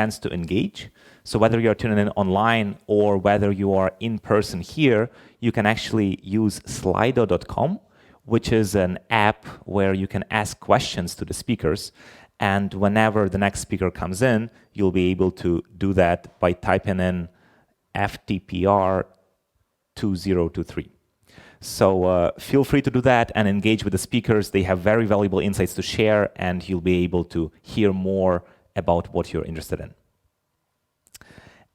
chance to engage. So whether you're tuning in online or whether you are in person here, you can actually use slido.com, which is an app where you can ask questions to the speakers. And whenever the next speaker comes in, you'll be able to do that by typing in FTPR 2023. So feel free to do that and engage with the speakers. They have very valuable insights to share, and you'll be able to hear more about what you're interested in.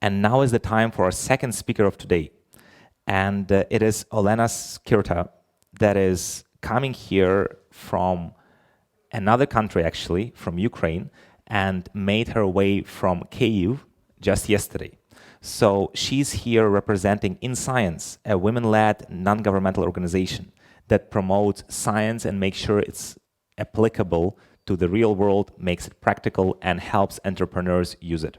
And now is the time for our second speaker of today. And it is Olena Skyrta that is coming here from another country, actually, from Ukraine, and made her way from Kyiv just yesterday. So she's here representing In Science, a women-led non-governmental organization that promotes science and makes sure it's applicable to the real world, makes it practical, and helps entrepreneurs use it.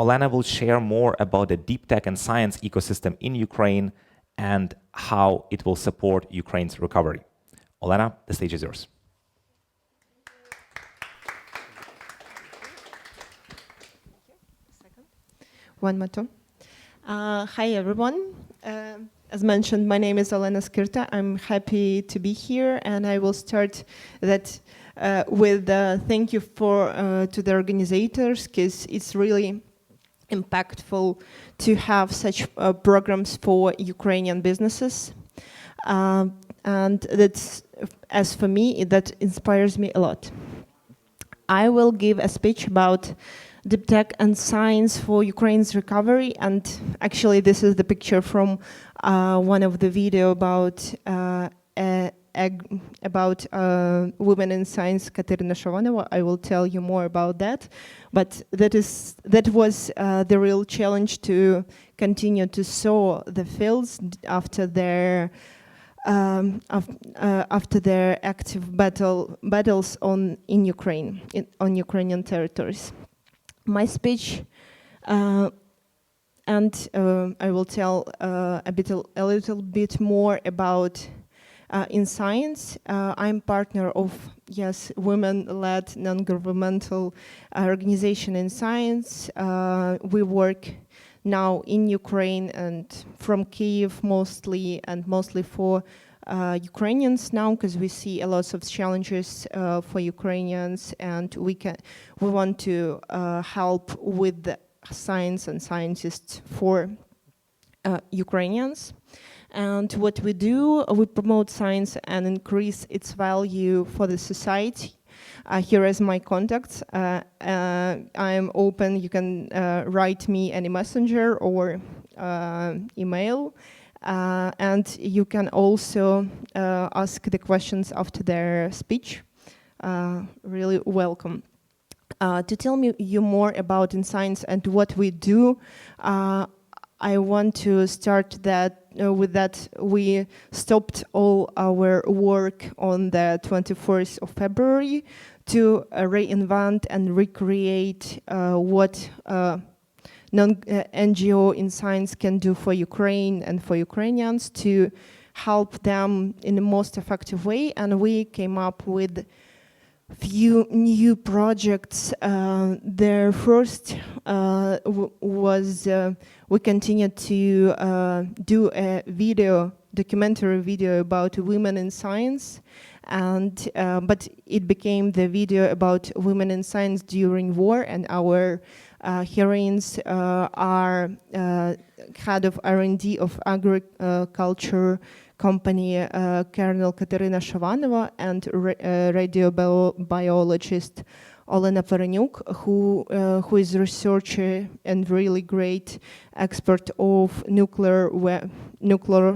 Olena will share more about the deep tech and science ecosystem in Ukraine and how it will support Ukraine's recovery. Olena, the stage is yours. One more time. Hi, everyone. As mentioned, my name is Olena Skyrta. I'm happy to be here, and I will start that with thank you to the organizers, because it's really impactful to have such programs for Ukrainian businesses. And that's, as for me, that inspires me a lot. I will give a speech about deep tech and science for Ukraine's recovery, and actually this is the picture from one of the video about women in science, Katerina Shavanova. I will tell you more about that, but that was the real challenge to continue to sow the fields after their active battles on Ukrainian territories. My speech, and I will tell a little bit more about In Science. I'm partner of women-led non-governmental organization In Science. We work now in Ukraine and from Kyiv mostly for Ukrainians now, because we see a lot of challenges for Ukrainians, and we want to help with the science and scientists for Ukrainians. And what we do, we promote science and increase its value for the society. Here is my contacts. I'm open. You can write me any messenger or email. And you can also ask the questions after their speech. Really welcome. To tell you more about In Science and what we do, I want to start with that we stopped all our work on the 24th of February to reinvent and recreate what NGO In Science can do for Ukraine and for Ukrainians to help them in the most effective way. And we came up with few new projects. Their first was we continued to do a documentary video about women in science, and but it became the video about women in science during war, and our heroines are head of R&D of agriculture company Colonel Katerina Shavanova and radiobiologist Olena who is a researcher and really great expert of nuclear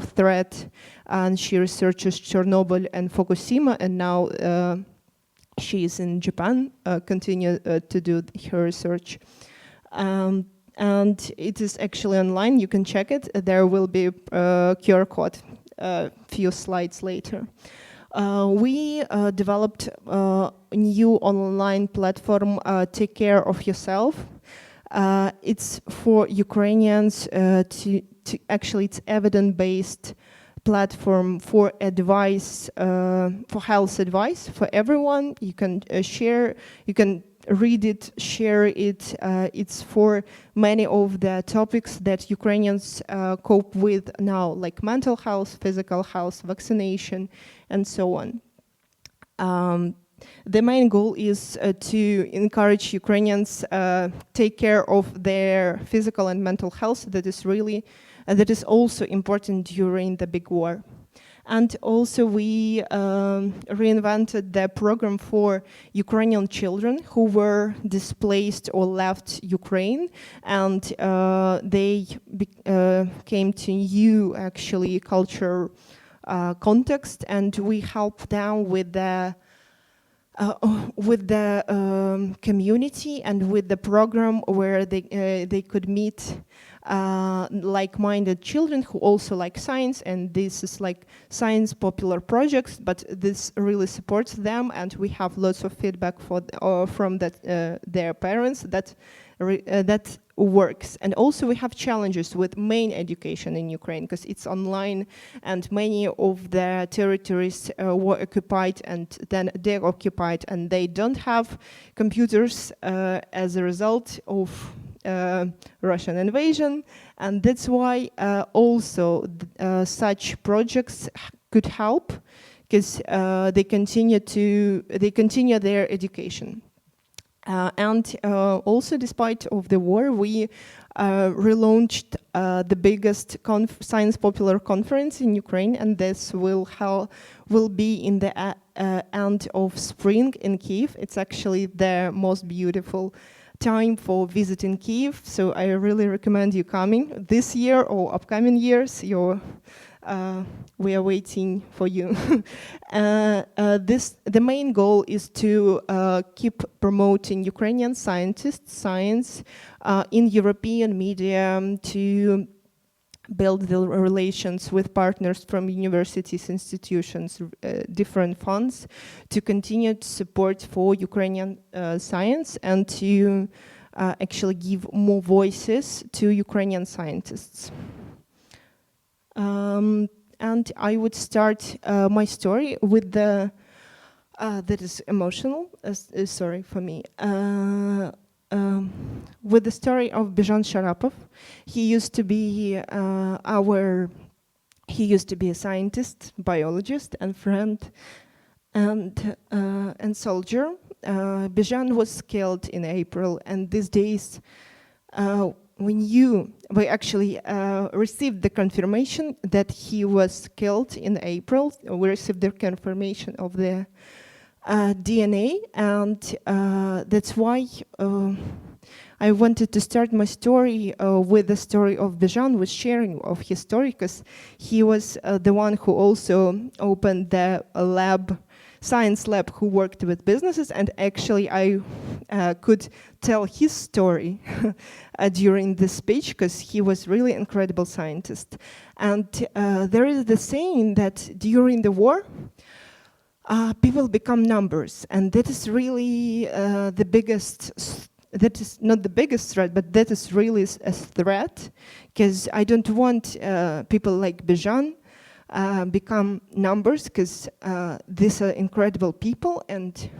threat, and she researches Chernobyl and Fukushima, and now she is in Japan, continue to do her research. And it is actually online, you can check it. There will be a QR code a few slides later. We developed a new online platform, Take Care of Yourself. It's for Ukrainians to actually, it's evidence-based platform for advice, for health advice for everyone. You can share, you can read it, share it. It's for many of the topics that Ukrainians cope with now, like mental health, physical health, vaccination, and so on. The main goal is to encourage Ukrainians take care of their physical and mental health. That is also important during the big war. And also we reinvented the program for Ukrainian children who were displaced or left Ukraine, and they came to new actually culture context, and we help them with the community and with the program where they could meet like-minded children who also like science, and this is like science popular projects, but this really supports them, and we have lots of feedback from their parents that works. And also we have challenges with main education in Ukraine because it's online, and many of the territories were occupied, and then they're occupied, and they don't have computers as a result of Russian invasion, and that's why also such projects could help, because they continue their education. And also, despite of the war, we relaunched the biggest science popular conference in Ukraine, and this will be in the end of spring in Kyiv. It's actually the most beautiful time for visiting Kyiv, so I really recommend you coming this year or upcoming years. We are waiting for you. The main goal is to keep promoting Ukrainian science in European media, to build the relations with partners from universities, institutions, different funds, to continue to support for Ukrainian science, and to actually give more voices to Ukrainian scientists. And I would start my story with that is emotional, sorry for me, with the story of Bijan Sharapov. He used to be a scientist, biologist, and friend, and soldier. Bijan was killed in April, and these days, we actually received the confirmation that he was killed in April. We received the confirmation of the DNA, and that's why I wanted to start my story with the story of Bijan, with sharing of his story, because he was the one who also opened the science lab, who worked with businesses, and actually I could tell his story during this speech, because he was really incredible scientist. And there is the saying that during the war, people become numbers, and that is really the biggest. That is not the biggest threat, but that is really a threat, because I don't want people like Bijan become numbers, because these are incredible people, and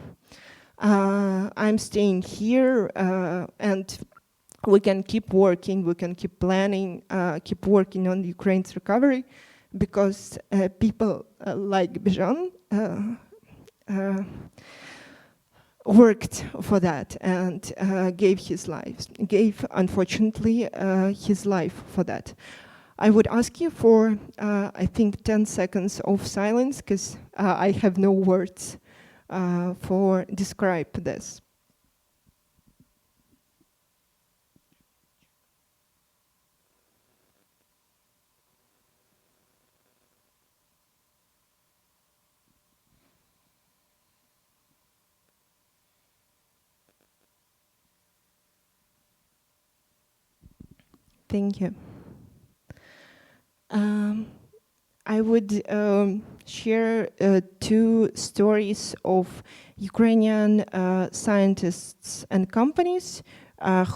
I'm staying here, and we can keep working, we can keep planning, keep working on Ukraine's recovery, because people like Bijan worked for that and gave unfortunately his life for that. I would ask you for, I think, 10 seconds of silence, because I have no words for describe this. Thank you. I would share two stories of Ukrainian scientists and companies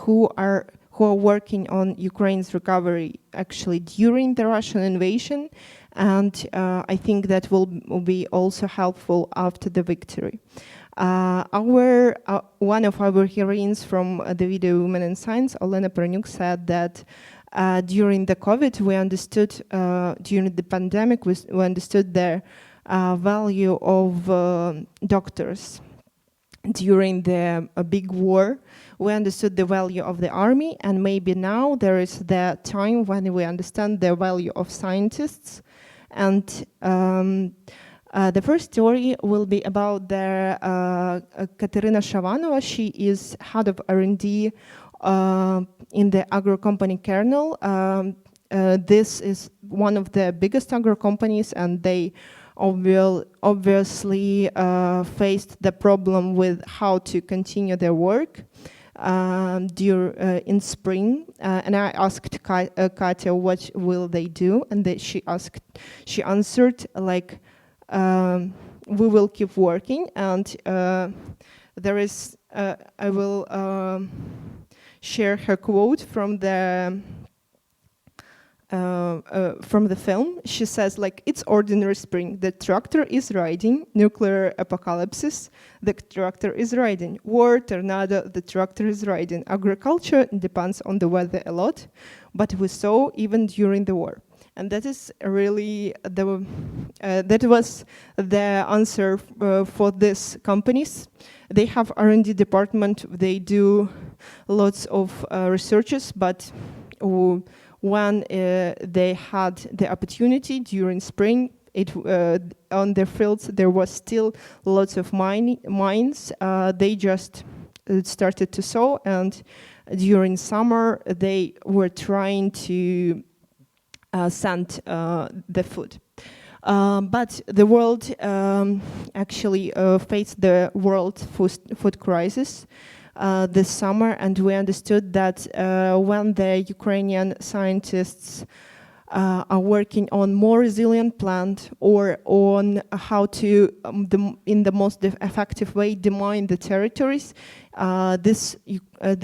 who are working on Ukraine's recovery actually during the Russian invasion, and I think that will be also helpful after the victory. One of our heroines from the video Women in Science, Olena, said that during the COVID, we understood, during the pandemic, we understood the value of doctors. During the big war, we understood the value of the army, and maybe now there is the time when we understand the value of scientists. And the first story will be about the Katerina Shavanova. She is head of R&D in the agro company Kernel. This is one of the biggest agro companies, and they obviously faced the problem with how to continue their work in spring. And I asked Katya what will they do, and she answered like, we will keep working, and there is, I will share her quote from the film. She says, like, it's ordinary spring. The tractor is riding. Nuclear apocalypse. The tractor is riding. War, tornado. The tractor is riding. Agriculture depends on the weather a lot, but we saw even during the war. And that is really that was the answer for these companies. They have R&D department. They do lots of researches, but when they had the opportunity during spring, on their fields there was still lots of mines. They just started to sow, and during summer they were trying to send the food. But the world actually faced the world food crisis this summer, and we understood that when the Ukrainian scientists are working on more resilient plant or on how to, in the most effective way, demine the territories, these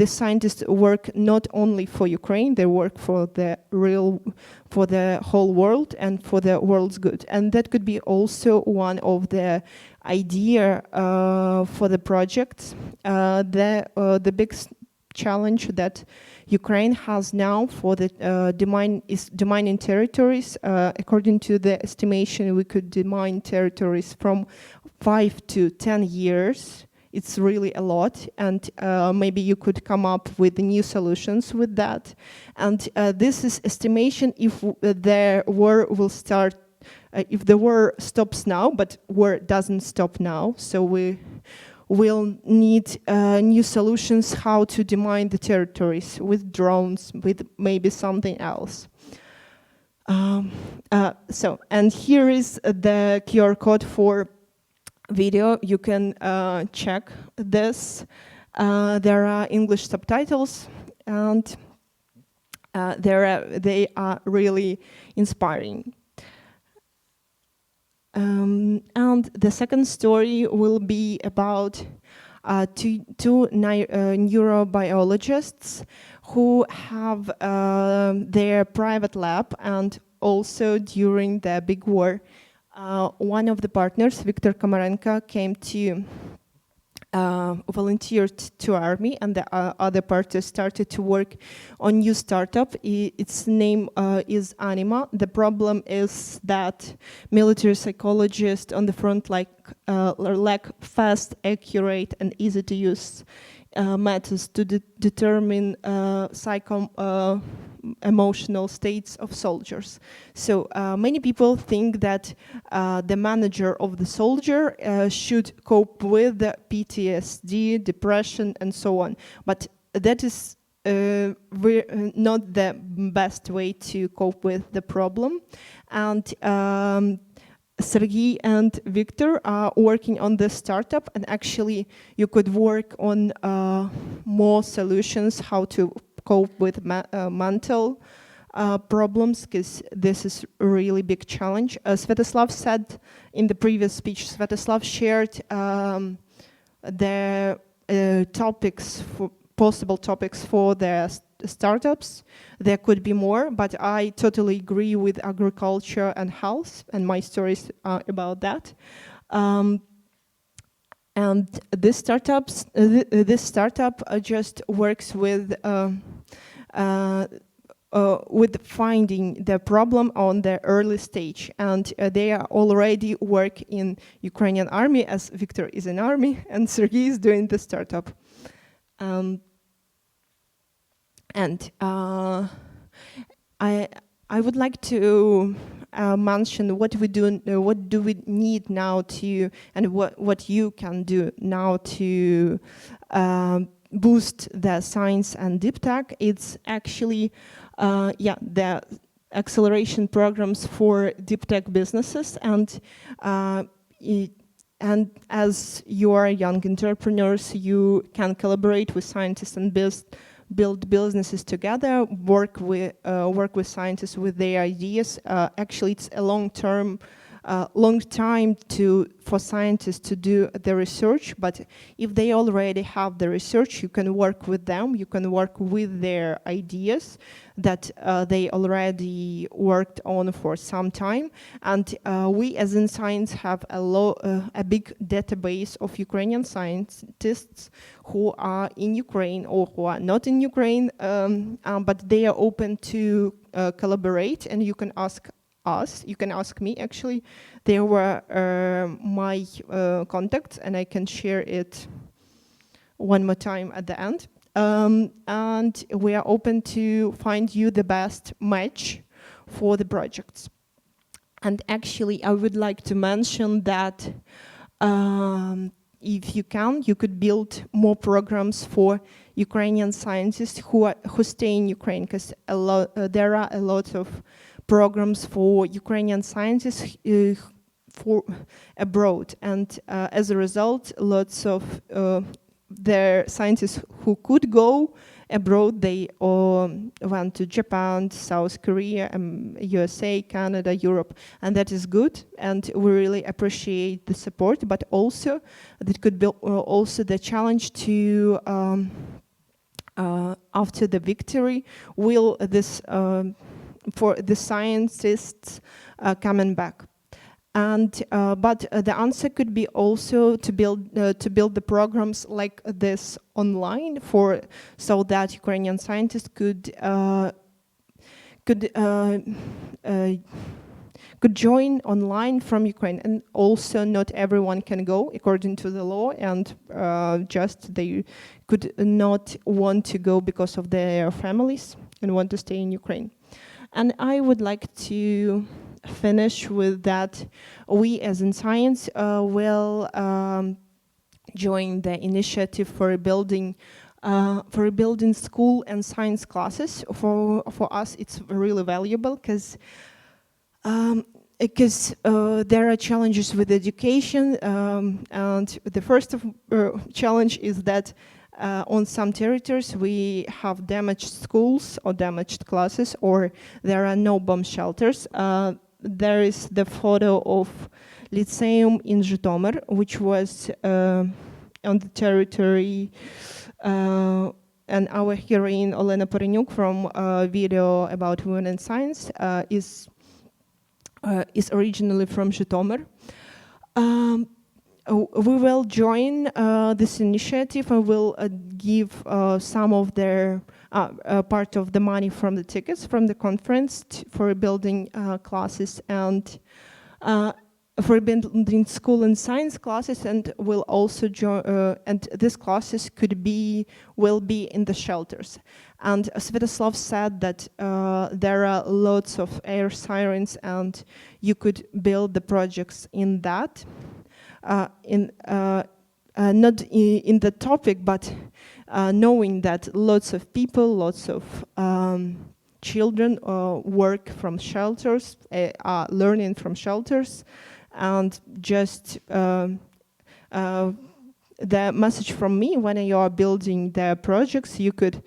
scientists work not only for Ukraine, they work for the whole world and for the world's good. And that could be also one of the idea for the project. The big challenge that Ukraine has now for the demining territories. According to the estimation, we could demine territories from 5 to 10 years. It's really a lot, and maybe you could come up with new solutions with that. And this is estimation if the war will start, if the war stops now, but war doesn't stop now. So we will need new solutions how to demine the territories with drones, with maybe something else. And here is the QR code for video. You can check this. There are English subtitles, and they are really inspiring. And the second story will be about two neurobiologists who have their private lab, and also during the big war, one of the partners, Viktor Komarenko, came to volunteered to army, and the other parties started to work on new startup. Its name is Anima. The problem is that military psychologists on the front lack fast, accurate, and easy to use methods to determine emotional states of soldiers. So many people think that the manager of the soldier should cope with the PTSD, depression, and so on. But that is not the best way to cope with the problem. And Sergey and Victor are working on this startup, and actually you could work on more solutions how to cope with mental problems, because this is a really big challenge. Svetoslav said in the previous speech, Svetoslav shared the possible topics for the startups. There could be more, but I totally agree with agriculture and health, and my stories are about that. And this startup just works with finding the problem on the early stage, and they are already work in Ukrainian army, as Victor is in army and Sergey is doing the startup. And I would like to mention what we do, what do we need now to, and what you can do now to boost the science and deep tech. It's actually, the acceleration programs for deep tech businesses, and as you are young entrepreneurs, you can collaborate with scientists and build businesses together, work with scientists with their ideas. Actually, it's a long time for scientists to do the research, but if they already have the research, you can work with them, you can work with their ideas that they already worked on for some time. And we as in science have a big database of Ukrainian scientists who are in Ukraine or who are not in Ukraine, but they are open to collaborate, and you can ask us, you can ask me actually. There were my contacts, and I can share it one more time at the end. And we are open to find you the best match for the projects. And actually, I would like to mention that if you can, you could build more programs for Ukrainian scientists who stay in Ukraine, because there are a lot of programs for Ukrainian scientists for abroad, and as a result, lots of their scientists who could go abroad, they went to Japan, South Korea, USA, Canada, Europe, and that is good, and we really appreciate the support. But also, that could be also the challenge to after the victory, will this for the scientists coming back. And but the answer could be also to build the programs like this online, so that Ukrainian scientists could join online from Ukraine. And also, not everyone can go according to the law, and just they could not want to go because of their families and want to stay in Ukraine. And I would like to finish with that. We as in science will join the initiative for building school and science classes. For us, it's really valuable, because there are challenges with education, and the first challenge is that on some territories we have damaged schools or damaged classes, or there are no bomb shelters. There is the photo of Lyceum in Zhytomyr, which was on the territory, and our heroine Olena from a video about women in science is originally from Zhytomyr. We will join this initiative, and will give some of their part of the money from the tickets from the conference for building classes, and for building school and science classes, and will also join. And these classes will be in the shelters. And Svetoslav said that there are lots of air sirens, and you could build the projects in that. Not in the topic, but knowing that lots of people, lots of children work from shelters, are learning from shelters, and just the message from me: when you are building the projects, you could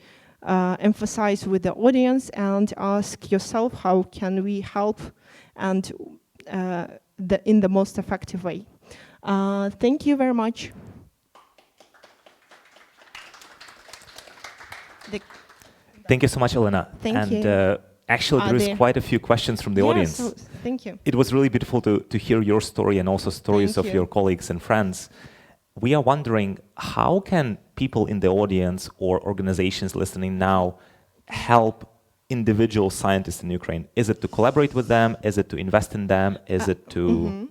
emphasize with the audience and ask yourself, how can we help, and in the most effective way. Thank you very much. Thank you so much, Olena. Thank you. Actually, there is quite a few questions from the audience. So, thank you. It was really beautiful to hear your story, and also stories of your colleagues and friends. we are wondering, how can people in the audience or organizations listening now help individual scientists in Ukraine? Is it to collaborate with them? Is it to invest in them? Is it to...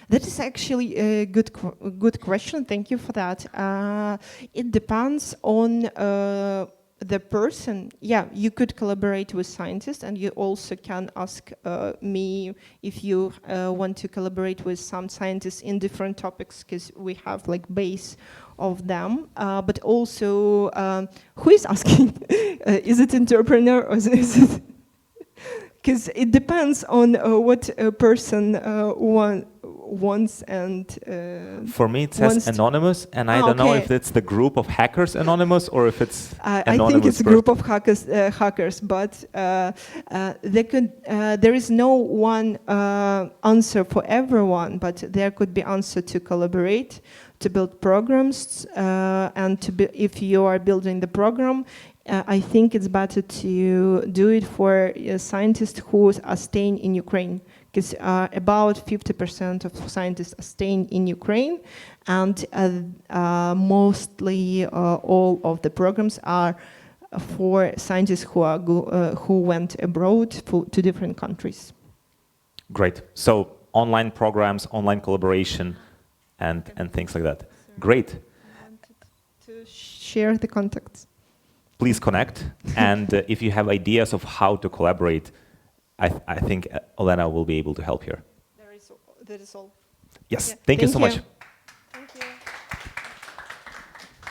That is actually a good question. Thank you for that. It depends on the person. Yeah, you could collaborate with scientists, and you also can ask me if you want to collaborate with some scientists in different topics, because we have like base of them. But also, who is asking? Is it entrepreneur or is it? Because it depends on what a person wants and... For me, it says anonymous, and I don't know if it's the group of hackers anonymous or if it's I think it's a group of hackers, but there is no one answer for everyone, but there could be answer to collaborate, to build programs, and if you are building the program, I think it's better to do it for scientists who are staying in Ukraine, because about 50% of scientists are staying in Ukraine, and mostly all of the programs are for scientists who went abroad to different countries. Great. So online programs, online collaboration, and things like that. Great. I wanted to share the contacts. Please connect, and if you have ideas of how to collaborate, I think Olena will be able to help here. That is all. Yes, thank you so much.